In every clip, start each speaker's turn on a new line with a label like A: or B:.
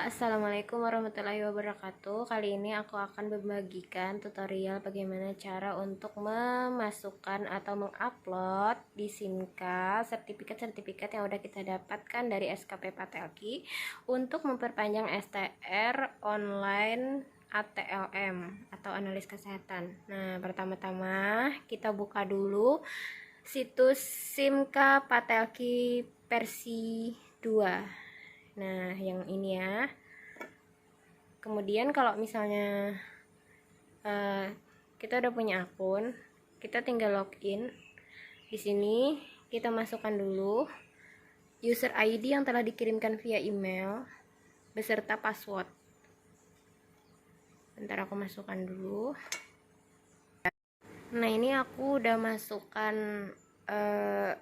A: Assalamualaikum warahmatullahi wabarakatuh. Kali ini aku akan membagikan tutorial bagaimana cara untuk memasukkan atau mengupload di Simka sertifikat-sertifikat yang udah kita dapatkan dari SKP Patelki untuk memperpanjang STR online ATLM atau analis kesehatan. Nah, pertama-tama kita buka dulu situs Simka Patelki versi 2. Nah, yang ini ya. Kemudian kalau misalnya kita udah punya akun, kita tinggal login. Di sini kita masukkan dulu user ID yang telah dikirimkan via email beserta password. Bentar aku masukkan dulu. Nah, ini aku udah masukkan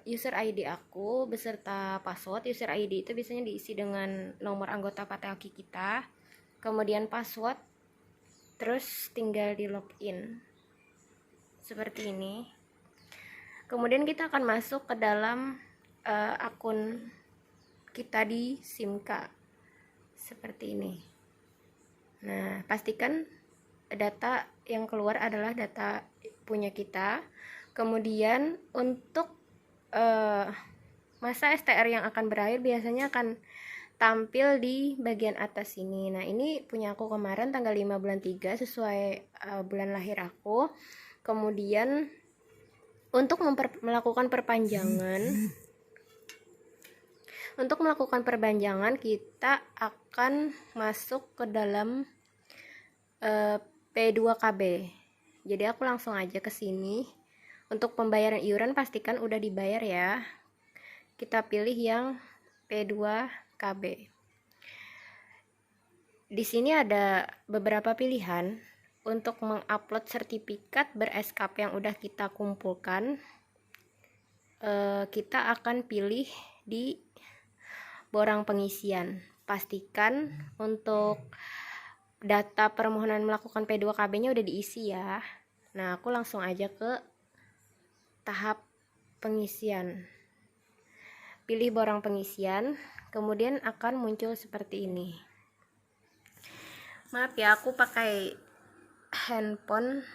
A: user ID aku beserta password. User ID itu biasanya diisi dengan nomor anggota Patelki kita, kemudian password, terus tinggal di login seperti ini. Kemudian kita akan masuk ke dalam akun kita di Simka seperti ini. Nah, pastikan data yang keluar adalah data punya kita. Kemudian untuk masa STR yang akan berakhir biasanya akan tampil di bagian atas sini. Nah, ini punya aku kemarin tanggal 5 bulan 3 sesuai bulan lahir aku. Kemudian untuk melakukan perpanjangan kita akan masuk ke dalam P2KB. Jadi aku langsung aja ke sini. Untuk pembayaran iuran pastikan udah dibayar ya. Kita pilih yang P2KB. Di sini ada beberapa pilihan untuk mengupload sertifikat ber-SKP yang udah kita kumpulkan. Kita akan pilih di borang pengisian. Pastikan untuk data permohonan melakukan P2KB-nya udah diisi ya. Nah, aku langsung aja ke tahap pengisian. Pilih borang pengisian, kemudian akan muncul seperti ini. Maaf ya, aku pakai handphone.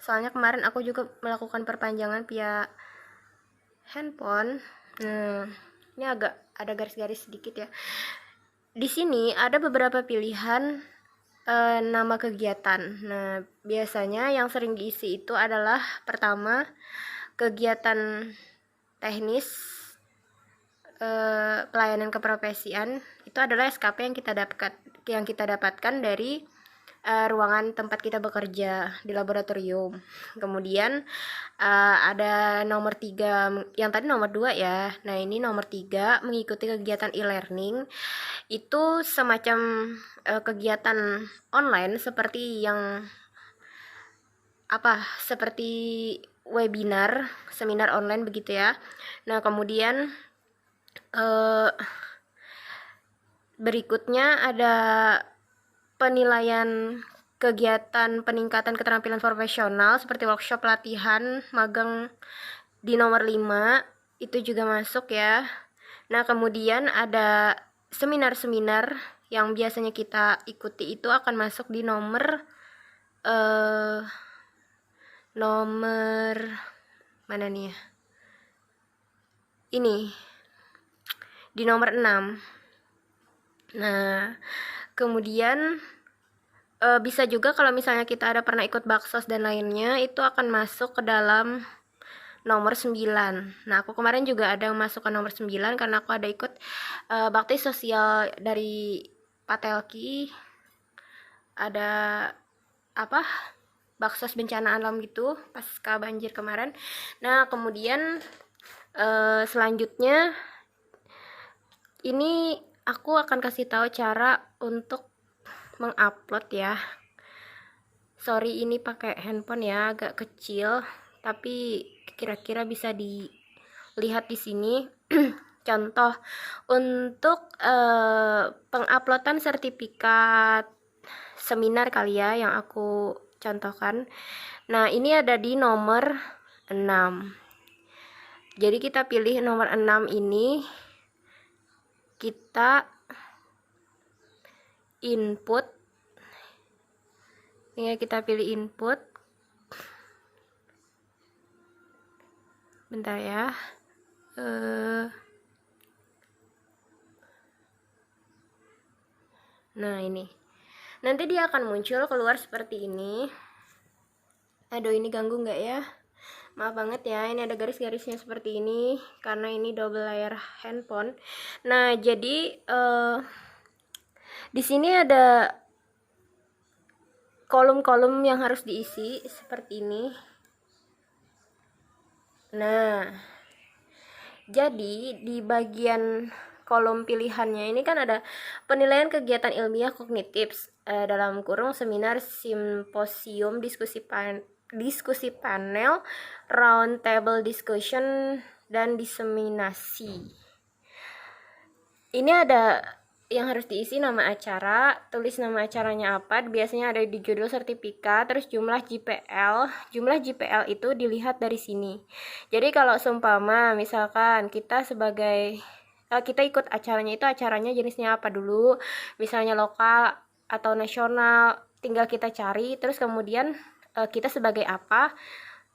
A: Soalnya kemarin aku juga melakukan perpanjangan via handphone. Ini agak ada garis-garis sedikit ya. Di sini ada beberapa pilihan nama kegiatan. Nah, biasanya yang sering diisi itu adalah pertama kegiatan teknis, pelayanan keprofesian. Itu adalah SKP yang kita dapatkan dari ruangan tempat kita bekerja di laboratorium. Kemudian ada nomor 3, yang tadi nomor 2 ya. Nah, ini nomor 3 mengikuti kegiatan e-learning. Itu semacam kegiatan online seperti seperti webinar, seminar online begitu ya. Nah, kemudian berikutnya ada penilaian kegiatan peningkatan keterampilan profesional seperti workshop, latihan, magang di nomor 5, itu juga masuk ya. Nah, kemudian ada seminar-seminar yang biasanya kita ikuti itu akan masuk di nomor mana nih ya? Ini di nomor 6. Nah, kemudian bisa juga kalau misalnya kita ada pernah ikut baksos dan lainnya, itu akan masuk ke dalam nomor 9. Nah, aku kemarin juga ada masuk ke nomor 9 karena aku ada ikut bakti sosial dari Patelki. Ada baksos bencana alam gitu pasca banjir kemarin. Nah, kemudian selanjutnya ini aku akan kasih tahu cara untuk mengupload ya. Sorry, ini pakai handphone ya, agak kecil, tapi kira-kira bisa dilihat di sini. Contoh untuk penguploadan sertifikat seminar kali ya yang aku contohkan. Nah, ini ada di nomor 6. Jadi kita pilih nomor 6 ini, kita input, tinggal kita pilih input. Bentar ya. Nah, ini nanti dia akan muncul keluar seperti ini. Aduh, ini ganggu nggak ya? Maaf banget ya, ini ada garis-garisnya seperti ini karena ini double layer handphone. Nah, jadi di sini ada kolom-kolom yang harus diisi seperti ini. Nah, jadi di bagian kolom pilihannya ini kan ada penilaian kegiatan ilmiah kognitif dalam kurung seminar, simposium, diskusi panel, round table discussion, dan diseminasi. Ini ada yang harus diisi nama acara, tulis nama acaranya apa, biasanya ada di judul sertifikat, terus jumlah JPL. Jumlah JPL itu dilihat dari sini. Jadi kalau seumpama misalkan kita kita ikut acaranya, itu acaranya jenisnya apa dulu, misalnya lokal atau nasional, tinggal kita cari, terus kemudian kita sebagai apa,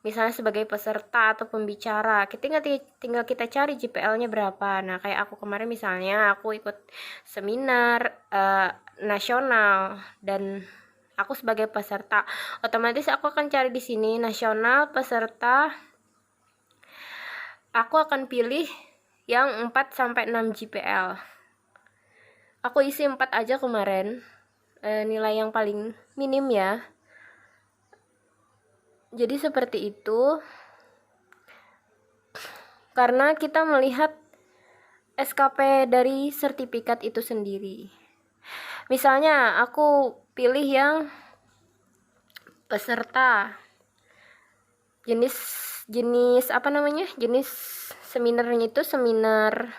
A: misalnya sebagai peserta atau pembicara, tinggal kita cari JPL-nya berapa. Nah, kayak aku kemarin misalnya aku ikut seminar nasional dan aku sebagai peserta, otomatis aku akan cari di sini nasional peserta. Aku akan pilih yang 4 sampai 6 JPL. Aku isi 4 aja kemarin. Nilai yang paling minim ya. Jadi seperti itu. Karena kita melihat SKP dari sertifikat itu sendiri. Misalnya aku pilih yang peserta. Jenis apa namanya? Jenis seminarnya itu seminar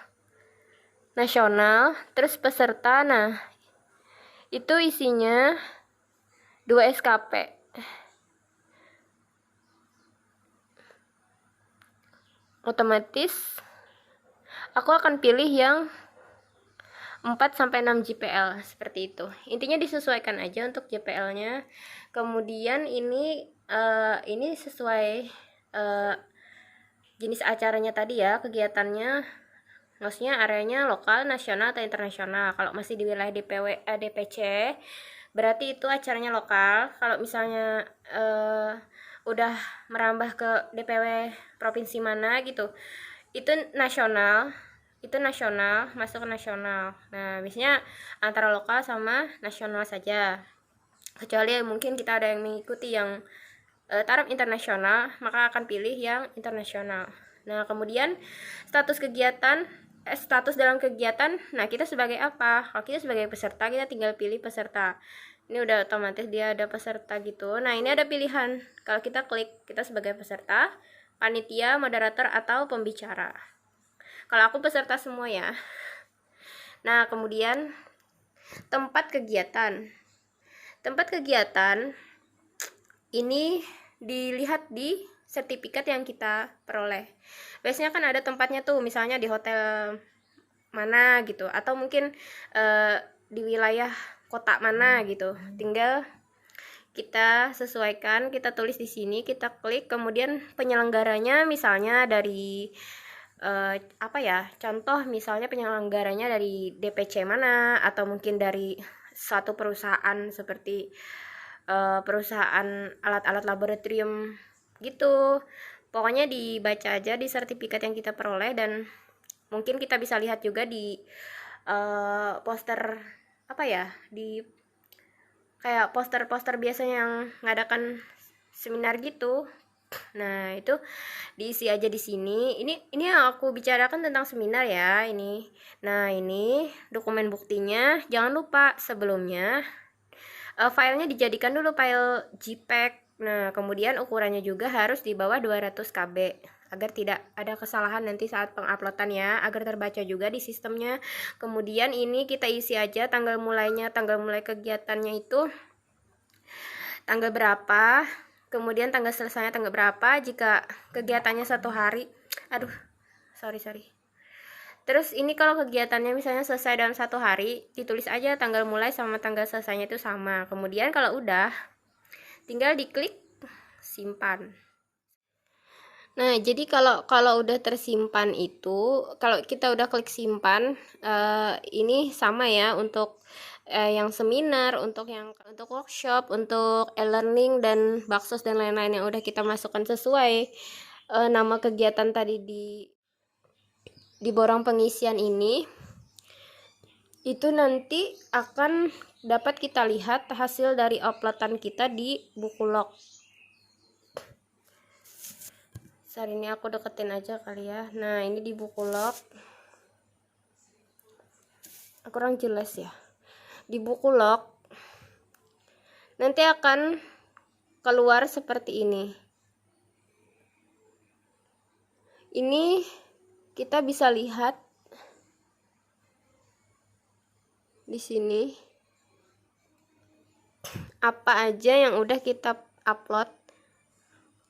A: nasional, terus peserta. Nah, itu isinya 2 SKP. Otomatis aku akan pilih yang 4 sampai 6 JPL seperti itu. Intinya disesuaikan aja untuk JPL-nya. Kemudian ini sesuai jenis acaranya tadi ya, kegiatannya. Maksudnya areanya lokal, nasional, atau internasional. Kalau masih di wilayah DPC, berarti itu acaranya lokal. Kalau misalnya udah merambah ke DPW provinsi mana gitu, itu nasional. Masuk ke nasional. Nah, biasanya antara lokal sama nasional saja. Kecuali mungkin kita ada yang mengikuti yang taraf internasional, maka akan pilih yang internasional. Nah, kemudian status dalam kegiatan. Nah, kita sebagai apa? Kalau kita sebagai peserta, kita tinggal pilih peserta. Ini udah otomatis dia ada peserta gitu. Nah, ini ada pilihan. Kalau kita klik, kita sebagai peserta, panitia, moderator, atau pembicara. Kalau aku peserta semua ya. Nah, kemudian tempat kegiatan. Tempat kegiatan ini dilihat di sertifikat yang kita peroleh. Biasanya kan ada tempatnya tuh, misalnya di hotel mana gitu, atau mungkin di wilayah kota mana gitu. Tinggal kita sesuaikan, kita tulis di sini, kita klik, kemudian penyelenggaranya misalnya dari contoh misalnya penyelenggaranya dari DPC mana, atau mungkin dari suatu perusahaan seperti perusahaan alat-alat laboratorium gitu. Pokoknya dibaca aja di sertifikat yang kita peroleh, dan mungkin kita bisa lihat juga di poster di kayak poster-poster biasanya yang ngadakan seminar gitu. Nah, itu diisi aja di sini. Ini yang aku bicarakan tentang seminar ya, ini. Nah, ini dokumen buktinya. Jangan lupa sebelumnya filenya dijadikan dulu file JPEG. Nah, kemudian ukurannya juga harus di bawah 200 KB agar tidak ada kesalahan nanti saat penguploadan ya, agar terbaca juga di sistemnya. Kemudian ini kita isi aja tanggal mulai kegiatannya itu tanggal berapa, kemudian tanggal selesainya tanggal berapa jika kegiatannya 1 hari. Terus ini kalau kegiatannya misalnya selesai dalam 1 hari, ditulis aja tanggal mulai sama tanggal selesainya itu sama. Kemudian kalau udah, tinggal diklik simpan. Nah, jadi kalau udah tersimpan itu, kalau kita udah klik simpan, ini sama ya untuk yang seminar, untuk workshop, untuk e-learning dan baksos dan lain-lain yang udah kita masukkan sesuai nama kegiatan tadi di borang pengisian ini, itu nanti akan dapat kita lihat hasil dari uploadan kita di Bukulog. Saat ini aku deketin aja kali ya. Nah, ini di Bukulog. Kurang jelas ya. Di Bukulog nanti akan keluar seperti ini. Ini kita bisa lihat di sini apa aja yang udah kita upload.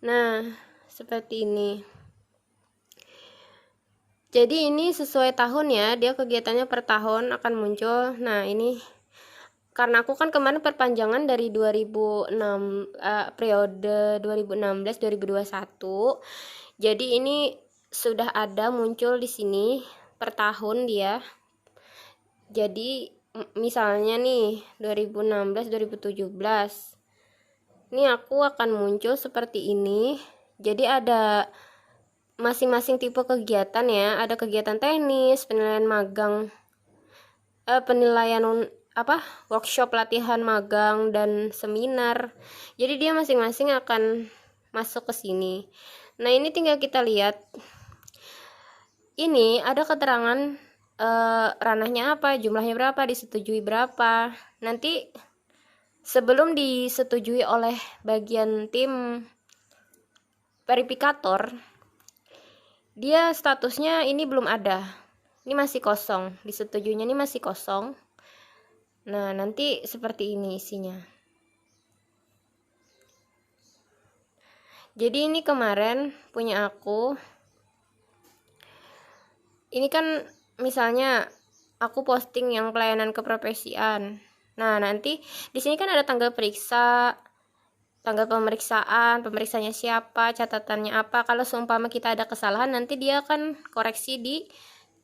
A: Nah, seperti ini. Jadi ini sesuai tahun ya, dia kegiatannya per tahun akan muncul. Nah, ini karena aku kan kemarin perpanjangan dari 2006 periode 2016-2021. Jadi ini sudah ada muncul di sini per tahun dia. Jadi misalnya nih 2016-2017. Ini aku akan muncul seperti ini. Jadi ada masing-masing tipe kegiatan ya. Ada kegiatan tenis, penilaian magang, workshop latihan magang dan seminar. Jadi dia masing-masing akan masuk ke sini. Nah, ini tinggal kita lihat. Ini ada keterangan ranahnya apa, jumlahnya berapa, disetujui berapa. Nanti sebelum disetujui oleh bagian tim verifikator, dia statusnya ini belum ada. Ini masih kosong, disetujuinya ini masih kosong. Nah, nanti seperti ini isinya. Jadi ini kemarin punya aku. Ini kan misalnya aku posting yang pelayanan keprofesian. Nah, nanti di sini kan ada tanggal periksa, tanggal pemeriksaannya siapa, catatannya apa. Kalau seumpama kita ada kesalahan, nanti dia akan koreksi di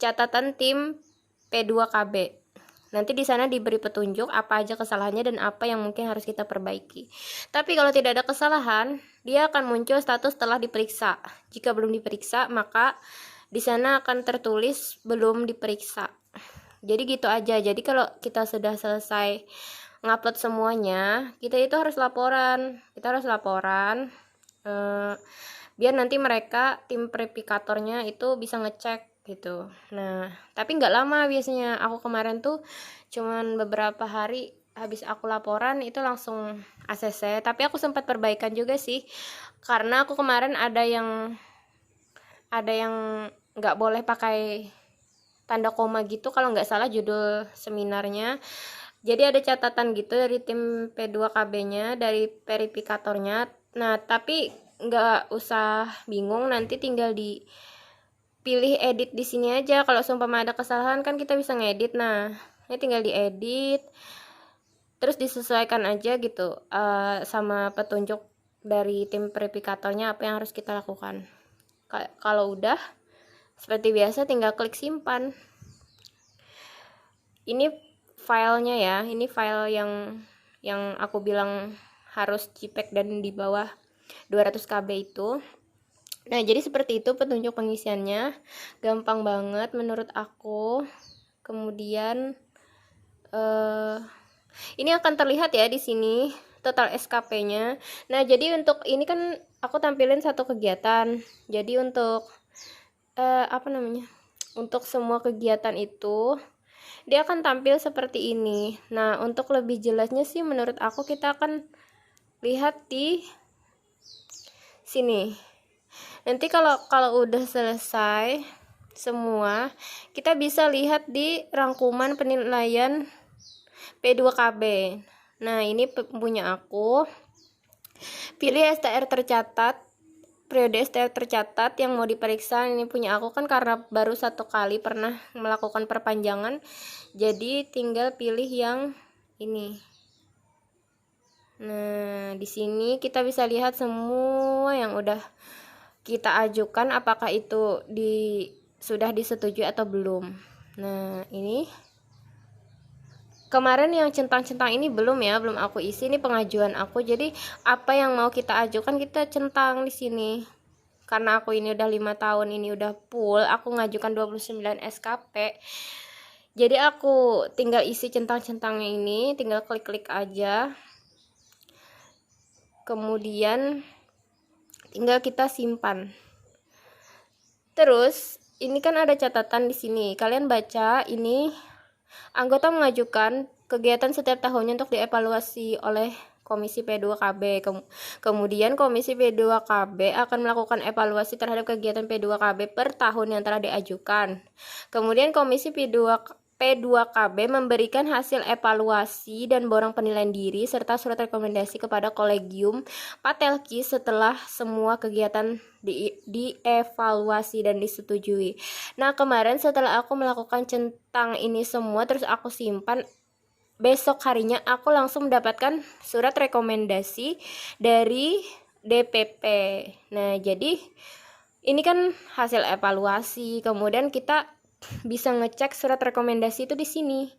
A: catatan tim P2KB. Nanti di sana diberi petunjuk apa aja kesalahannya dan apa yang mungkin harus kita perbaiki. Tapi kalau tidak ada kesalahan, dia akan muncul status telah diperiksa. Jika belum diperiksa, maka di sana akan tertulis belum diperiksa. Jadi gitu aja. Jadi kalau kita sudah selesai ngupload semuanya, kita itu harus laporan. Kita harus laporan biar nanti mereka tim verifikatornya itu bisa ngecek gitu. Nah, tapi nggak lama biasanya. Aku kemarin tuh cuman beberapa hari habis aku laporan itu langsung ACC. Tapi aku sempat perbaikan juga sih, karena aku kemarin ada yang nggak boleh pakai tanda koma gitu kalau nggak salah judul seminarnya. Jadi ada catatan gitu dari tim P2KB-nya, dari verifikatornya. Nah, tapi nggak usah bingung, nanti tinggal dipilih edit di sini aja. Kalau seumpama ada kesalahan kan kita bisa ngedit. Nah, ini tinggal diedit, terus disesuaikan aja gitu sama petunjuk dari tim verifikatornya apa yang harus kita lakukan. Kalau udah seperti biasa tinggal klik simpan. Ini filenya ya, ini file yang aku bilang harus JPEG dan di bawah 200 KB itu. Nah, jadi seperti itu petunjuk pengisiannya, gampang banget menurut aku. Kemudian ini akan terlihat ya di sini total SKP-nya. Nah, jadi untuk ini kan aku tampilin satu kegiatan. Jadi untuk untuk semua kegiatan itu dia akan tampil seperti ini. Nah, untuk lebih jelasnya sih menurut aku kita akan lihat di sini. Nanti kalau udah selesai semua, kita bisa lihat di rangkuman penilaian P2KB. Nah, ini punya aku. Pilih STR tercatat periode STR tercatat yang mau diperiksa. Ini punya aku kan karena baru 1 kali pernah melakukan perpanjangan, jadi tinggal pilih yang ini. Nah, di sini kita bisa lihat semua yang udah kita ajukan apakah itu sudah disetujui atau belum. Nah, ini kemarin yang centang-centang ini belum ya, belum aku isi. Ini pengajuan aku. Jadi apa yang mau kita ajukan kita centang di sini. Karena aku ini udah 5 tahun, ini udah full, aku ngajukan 29 SKP. Jadi aku tinggal isi centang-centangnya ini, tinggal klik-klik aja. Kemudian tinggal kita simpan. Terus ini kan ada catatan di sini. Kalian baca ini. Anggota mengajukan kegiatan setiap tahunnya untuk dievaluasi oleh Komisi P2KB. Kemudian Komisi P2KB akan melakukan evaluasi terhadap kegiatan P2KB per tahun yang telah diajukan. Kemudian Komisi P2KB memberikan hasil evaluasi dan borang penilaian diri serta surat rekomendasi kepada Kolegium Patelki setelah semua kegiatan dievaluasi dan disetujui. Nah, kemarin setelah aku melakukan centang ini semua terus aku simpan, besok harinya aku langsung mendapatkan surat rekomendasi dari DPP. Nah, jadi ini kan hasil evaluasi, kemudian kita bisa ngecek surat rekomendasi itu di sini.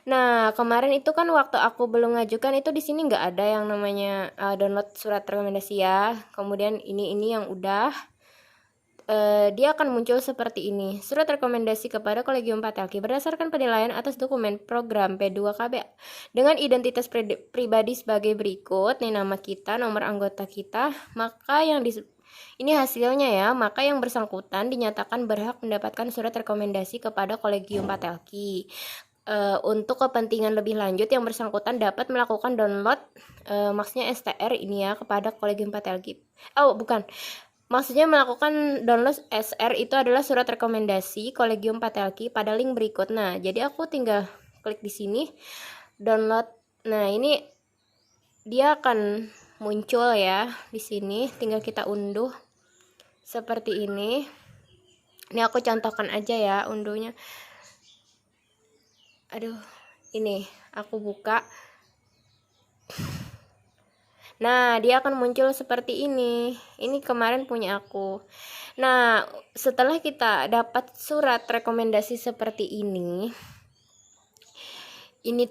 A: Nah, kemarin itu kan waktu aku belum ngajukan itu di sini nggak ada yang namanya download surat rekomendasi ya. Kemudian ini yang udah dia akan muncul seperti ini. Surat rekomendasi kepada Kolegium Patelki berdasarkan penilaian atas dokumen program P2KB dengan identitas pribadi sebagai berikut. Nih nama kita, nomor anggota kita, maka yang ini hasilnya ya, maka yang bersangkutan dinyatakan berhak mendapatkan surat rekomendasi kepada Kolegium Patelki. Untuk kepentingan lebih lanjut yang bersangkutan dapat melakukan download maksudnya STR ini ya kepada Kolegium Patelki. Oh, bukan. Maksudnya melakukan download SR itu adalah surat rekomendasi Kolegium Patelki pada link berikut. Nah, jadi aku tinggal klik di sini download. Nah, ini dia akan muncul ya di sini, tinggal kita unduh seperti ini. Ini aku contohkan aja ya unduhnya. Aduh, ini aku buka. Nah, dia akan muncul seperti ini. Ini kemarin punya aku. Nah, setelah kita dapat surat rekomendasi seperti ini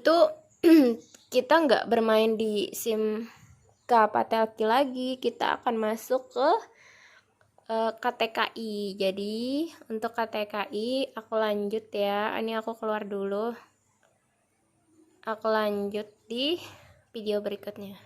A: tuh kita nggak bermain di SIM Patelki lagi, kita akan masuk ke KTKI. Jadi untuk KTKI aku lanjut ya. Ini aku keluar dulu. Aku lanjut di video berikutnya.